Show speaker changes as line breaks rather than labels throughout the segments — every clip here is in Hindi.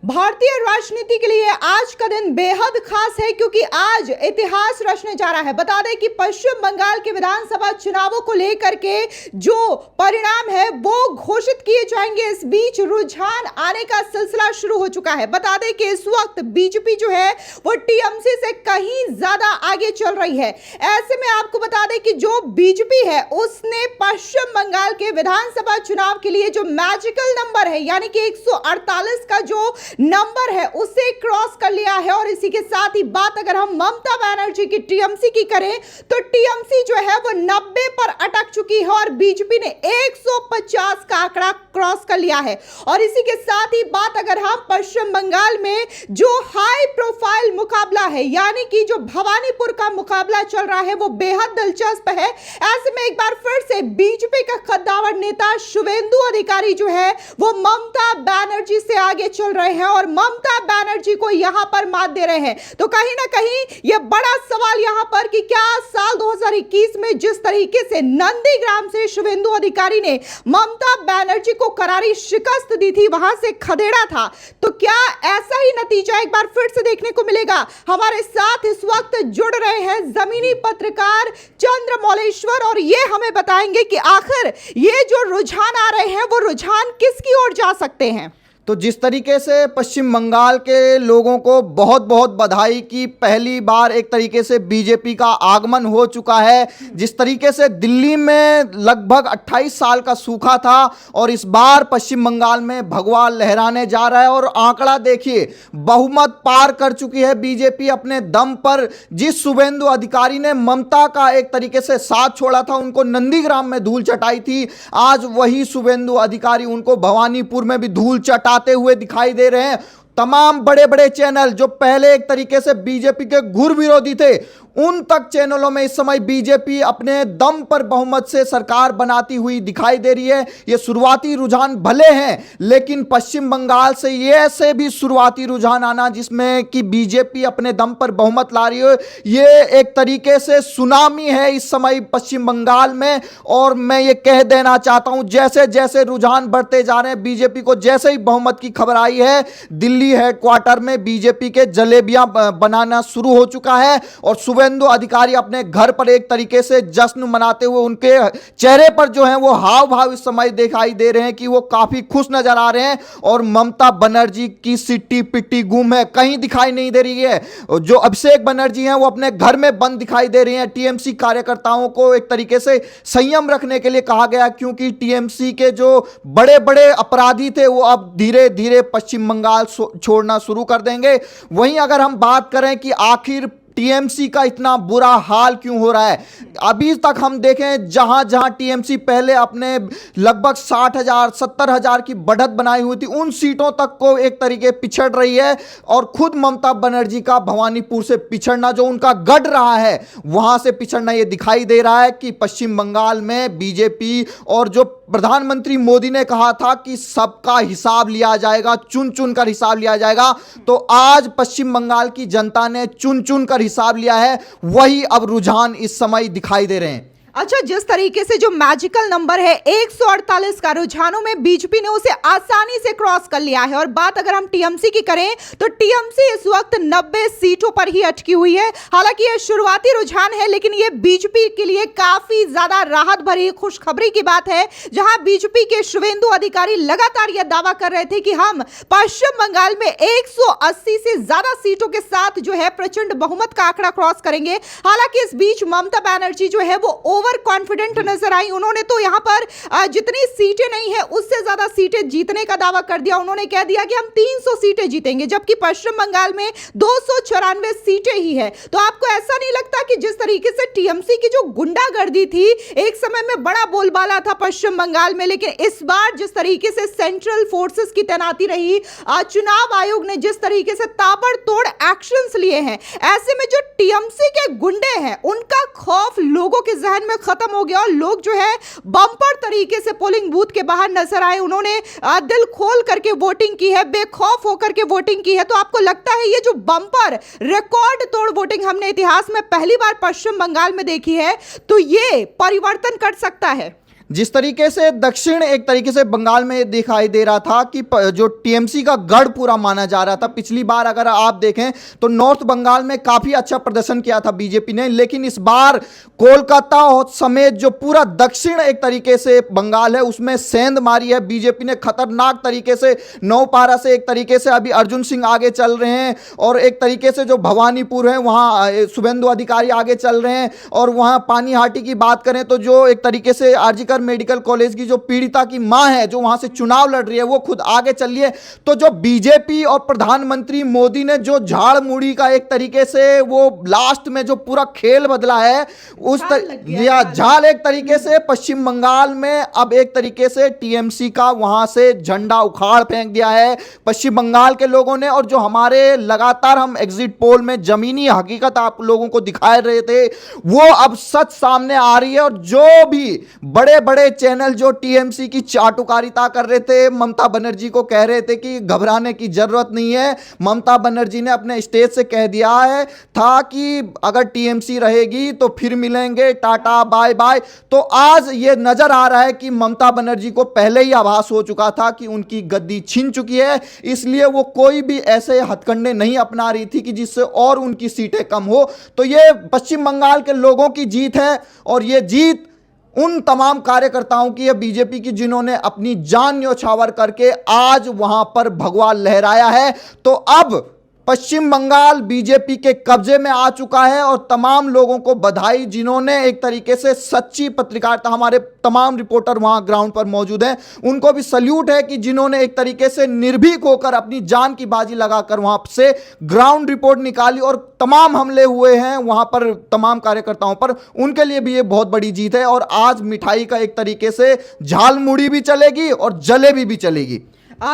भारतीय राजनीति के लिए आज का दिन बेहद खास है क्योंकि आज इतिहास रचने जा रहा है। बता दें कि पश्चिम बंगाल के विधानसभा चुनावों को लेकर के जो परिणाम है वो घोषित किए जाएंगे। इस बीच रुझान आने का सिलसिला शुरू हो चुका है। बता दें कि इस वक्त बीजेपी जो है वो टीएमसी से कहीं ज्यादा आगे चल रही है। ऐसे में आपको बता दें कि जो बीजेपी है उसने पश्चिम बंगाल के विधानसभा चुनाव के लिए जो मैजिकल नंबर है यानी कि 148 का जो नंबर है उसे क्रॉस कर लिया है। और इसी के साथ ही बात अगर हम ममता बनर्जी की टीएमसी की करें तो टीएमसी जो है वो 90 पर अटक चुकी है और बीजेपी ने 150 का आंकड़ा क्रॉस कर लिया है। और इसी के साथ ही बात अगर हम पश्चिम बंगाल में जो हाई प्रोफाइल मुकाबला है यानी कि जो भवानीपुर का मुकाबला चल रहा है वो बेहद दिलचस्प है। ऐसे में एक बार फिर से बीजेपी का कद्दावर नेता शुवेंदु अधिकारी जो है वो ममता बनर्जी से आगे चल रहे हैं और ममता बनर्जी को यहां पर मात दे रहे हैं। तो कहीं ना कहीं यह बड़ा सवाल यहां पर कि क्या साल 2021 में जिस तरीके से नंदीग्राम से शुवेंदु अधिकारी ने ममता बनर्जी को करारी शिकस्त दी थी, वहां से खदेड़ा था, तो क्या ऐसा ही नतीजा एक बार फिर से देखने को मिलेगा? हमारे साथ इस वक्त जुड़ रहे हैं जमीनी पत्रकार चंद्रमौलेश्वर और ये हमें बताएंगे कि आखिर ये जो रुझान आ रहे हैं वो रुझान किसकी ओर जा सकते हैं।
तो जिस तरीके से पश्चिम बंगाल के लोगों को बहुत बहुत बधाई कि पहली बार एक तरीके से बीजेपी का आगमन हो चुका है। जिस तरीके से दिल्ली में लगभग 28 साल का सूखा था और इस बार पश्चिम बंगाल में भगवा लहराने जा रहा है और आंकड़ा देखिए बहुमत पार कर चुकी है बीजेपी अपने दम पर। जिस शुवेंदु अधिकारी ने ममता का एक तरीके से साथ छोड़ा था, उनको नंदीग्राम में धूल चटाई थी, आज वही शुवेंदु अधिकारी उनको भवानीपुर में भी धूल चटाते हुए दिखाई दे रहे हैं। तमाम बड़े बड़े चैनल जो पहले एक तरीके से बीजेपी के घुर विरोधी थे, उन तक चैनलों में इस समय बीजेपी अपने दम पर बहुमत से सरकार बनाती हुई दिखाई दे रही है। ये शुरुआती रुझान भले हैं लेकिन पश्चिम बंगाल से ये ऐसे भी शुरुआती रुझान आना जिसमें कि बीजेपी अपने दम पर बहुमत ला रही है, ये एक तरीके से सुनामी है इस समय पश्चिम बंगाल में। और मैं ये कह देना चाहता हूं जैसे जैसे रुझान बढ़ते जा रहे हैं, बीजेपी को जैसे ही बहुमत की खबर आई है, दिल्ली हेडक्वार्टर में बीजेपी के जलेबियां बनाना शुरू हो चुका है और शुवेंदु अधिकारी अपने घर पर एक तरीके से जश्न मनाते हुए, उनके चेहरे पर जो है वो हाव भाव इस समय दिखाई दे रहे हैं कि वो काफी खुश नजर आ रहे हैं। और ममता बनर्जी की सिट्टी पिट्टी गुम है, कहीं दिखाई नहीं दे रही है। जो अभिषेक बनर्जी हैं वो अपने घर में बंद दिखाई दे रही हैं। टीएमसी कार्यकर्ताओं को एक तरीके से संयम रखने के लिए कहा गया क्योंकि टीएमसी के जो बड़े बड़े अपराधी थे वो अब धीरे धीरे पश्चिम बंगाल छोड़ना शुरू कर देंगे। वहीं अगर हम बात करें कि आखिर टीएमसी का इतना बुरा हाल क्यों हो रहा है, अभी तक हम देखें जहां जहां टीएमसी पहले अपने लगभग 60,000 70,000 की बढ़त बनाई हुई थी, उन सीटों तक को एक तरीके पिछड़ रही है। और खुद ममता बनर्जी का भवानीपुर से पिछड़ना, जो उनका गढ़ रहा है, वहां से पिछड़ना, यह दिखाई दे रहा है कि पश्चिम बंगाल में बीजेपी और जो प्रधानमंत्री मोदी ने कहा था कि सबका हिसाब लिया जाएगा, चुन चुन कर हिसाब लिया जाएगा, तो आज पश्चिम बंगाल की जनता ने चुन चुन कर हिसाब लिया है। वही अब रुझान इस समय दिखाई दे रहे हैं।
अच्छा, जिस तरीके से जो मैजिकल नंबर है 148 का, रुझानों में बीजेपी ने उसे आसानी से क्रॉस कर लिया है। और बात अगर हम टीएमसी की करें तो टीएमसी इस वक्त 90 सीटों पर ही अटकी हुई है। हालांकि यह शुरुआती रुझान है लेकिन यह बीजेपी के लिए काफी ज्यादा राहत भरी खुशखबरी की बात है, जहां बीजेपी के शुवेंदु अधिकारी लगातार यह दावा कर रहे थे कि हम पश्चिम बंगाल में 180 से ज्यादा सीटों के साथ जो है प्रचंड बहुमत का आंकड़ा क्रॉस करेंगे। हालांकि इस बीच ममता बनर्जी जो है वो ओवर कॉन्फिडेंट नजर आई। उन्होंने तो यहां पर जितनी सीटें नहीं है उससे ज्यादा सीटें जीतने का दावा कर दिया। उन्होंने कह दिया कि हम 300 सीटें जीतेंगे, जबकि पश्चिम बंगाल में 294 सीटें ही है। तो आपको ऐसा नहीं लगता कि जिस तरीके से टीएमसी की जो गुंडागर्दी थी, एक समय में बड़ा बोलबाला था पश्चिम बंगाल में, लेकिन इस बार जिस तरीके से सेंट्रल फोर्सेस की तैनाती रही, चुनाव आयोग ने जिस तरीके से ताबड़तोड़ एक्शंस लिए हैं, ऐसे में जो टीएमसी के गुंडे हैं उनका खौफ लोगों के जहन में खत्म हो गया और लोग जो है बम्पर तरीके से पोलिंग बूथ के बाहर नजर आए। उन्होंने दिल खोल करके वोटिंग की है, बेखौफ होकर के वोटिंग की है। तो आपको लगता है ये जो बम्पर रिकॉर्ड तोड़ वोटिंग हमने इतिहास में पहली बार पश्चिम बंगाल में देखी है, तो ये परिवर्तन कर सकता है?
जिस तरीके से दक्षिण एक तरीके से बंगाल में दिखाई दे रहा था कि जो टीएमसी का गढ़ पूरा माना जा रहा था, पिछली बार अगर आप देखें तो नॉर्थ बंगाल में काफी अच्छा प्रदर्शन किया था बीजेपी ने, लेकिन इस बार कोलकाता समेत जो पूरा दक्षिण एक तरीके से बंगाल है उसमें सेंध मारी है बीजेपी ने खतरनाक तरीके से। नौपारा से एक तरीके से अभी अर्जुन सिंह आगे चल रहे हैं और एक तरीके से जो भवानीपुर है वहां शुभेंदु अधिकारी आगे चल रहे हैं, और वहां पानीहाटी की बात करें तो जो एक तरीके से आरजीकर मेडिकल कॉलेज की जो पीड़िता की मां है जो वहां से चुनाव लड़ रही है वो खुद आगे चल रही है। तो जो बीजेपी और प्रधानमंत्री मोदी ने जो झाड़ मुड़ी का एक तरीके से वो लास्ट में जो पूरा खेल बदला है उस झाल एक तरीके से पश्चिम बंगाल में अब एक तरीके से टीएमसी का वहां से झंडा उखाड़ फेंक दिया है पश्चिम बंगाल के लोगों ने। और जो हमारे लगातार हम एग्जिट पोल में जमीनी हकीकत आप लोगों को दिखा रहे थे वो अब सच सामने आ रही है। और जो भी बड़े बड़े चैनल जो टीएमसी की चाटुकारिता कर रहे थे, ममता बनर्जी को कह रहे थे कि घबराने की जरूरत नहीं है, ममता बनर्जी ने अपने स्टेज से कह दिया है था कि अगर टीएमसी रहेगी तो फिर मिलेंगे, टाटा बाय बाय। तो आज ये नजर आ रहा है कि ममता बनर्जी को पहले ही आभास हो चुका था कि उनकी गद्दी छिन चुकी है, इसलिए वो कोई भी ऐसे हथकंडे नहीं अपना रही थी कि जिससे और उनकी सीटें कम हो। तो ये पश्चिम बंगाल के लोगों की जीत है और ये जीत उन तमाम कार्यकर्ताओं की है बीजेपी की जिन्होंने अपनी जान न्योछावर करके आज वहां पर भगवा लहराया है। तो अब पश्चिम बंगाल बीजेपी के कब्जे में आ चुका है और तमाम लोगों को बधाई जिन्होंने एक तरीके से सच्ची पत्रकारिता, हमारे तमाम रिपोर्टर वहां ग्राउंड पर मौजूद हैं, उनको भी सल्यूट है कि जिन्होंने एक तरीके से निर्भीक होकर अपनी जान की बाजी लगाकर वहां से ग्राउंड रिपोर्ट निकाली और तमाम हमले हुए हैं वहां पर तमाम कार्यकर्ताओं पर, उनके लिए भी ये बहुत बड़ी जीत है। और आज मिठाई का एक तरीके से झालमुड़ी भी चलेगी और जलेबी भी चलेगी।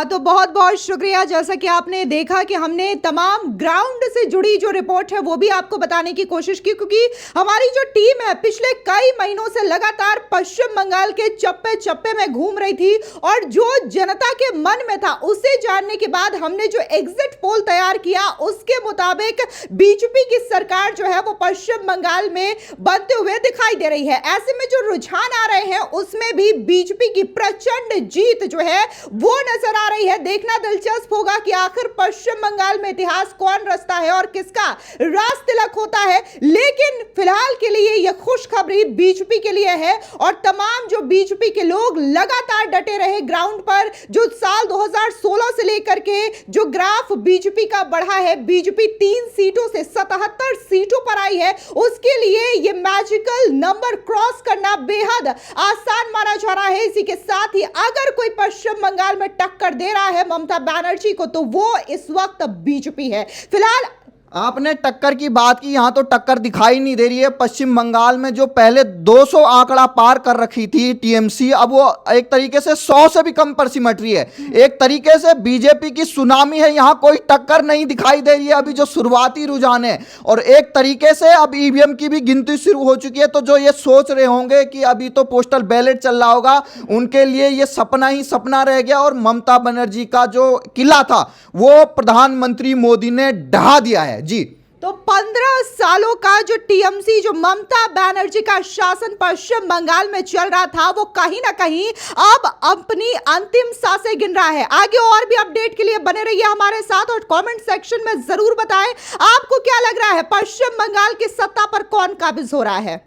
तो बहुत बहुत शुक्रिया। जैसा कि आपने देखा कि हमने तमाम ग्राउंड से जुड़ी जो रिपोर्ट है वो भी आपको बताने की कोशिश की, क्योंकि हमारी जो टीम है पिछले कई महीनों से लगातार पश्चिम बंगाल के चप्पे चप्पे में घूम रही थी और जो जनता के मन में था उसे जानने के बाद हमने जो एग्जिट पोल तैयार किया उसके मुताबिक बीजेपी की सरकार जो है वो पश्चिम बंगाल में बनते हुए दिखाई दे रही है। ऐसे में जो रुझान आ रहे हैं उसमें भी बीजेपी की प्रचंड जीत जो है वो नजर आ रही है। देखना दिलचस्प होगा कि आखिर पश्चिम बंगाल में इतिहास कौन रचता है और किसका राज तिलक होता है। लेकिन फिलहाल के लिए यह खुशखबरी बीजेपी के लिए है और तमाम जो बीजेपी के लोग लगातार डटे रहे ग्राउंड पर, जो साल 2016 से लेकर के जो ग्राफ बीजेपी का बढ़ा है, बीजेपी 3 सीटों से 77 सीटों पर आई है, उसके लिए यह मैजिकल नंबर क्रॉस करना बेहद आसान माना जा रहा है। इसी के साथ ही अगर कोई पश्चिम बंगाल में टक्कर दे रहा है ममता बनर्जी को तो वो इस वक्त बीजेपी है। फिलहाल
आपने टक्कर की बात की, यहां तो टक्कर दिखाई नहीं दे रही है। पश्चिम बंगाल में जो पहले 200 आंकड़ा पार कर रखी थी टीएमसी, अब वो एक तरीके से 100 से भी कम पर सिमट रही है। एक तरीके से बीजेपी की सुनामी है, यहां कोई टक्कर नहीं दिखाई दे रही है अभी जो शुरुआती रुझान है। और एक तरीके से अब ईवीएम की भी गिनती शुरू हो चुकी है। तो जो ये सोच रहे होंगे कि अभी तो पोस्टल बैलेट चल रहा होगा, उनके लिए ये सपना ही सपना रह गया और ममता बनर्जी का जो किला था वो प्रधानमंत्री मोदी ने ढहा दिया है। जी,
तो 15 सालों का जो टीएमसी, जो ममता बनर्जी का शासन पश्चिम बंगाल में चल रहा था, वो कहीं ना कहीं अब अपनी अंतिम सांसें गिन रहा है। आगे और भी अपडेट के लिए बने रहिए हमारे साथ और कमेंट सेक्शन में जरूर बताएं आपको क्या लग रहा है, पश्चिम बंगाल की सत्ता पर कौन काबिज हो रहा है।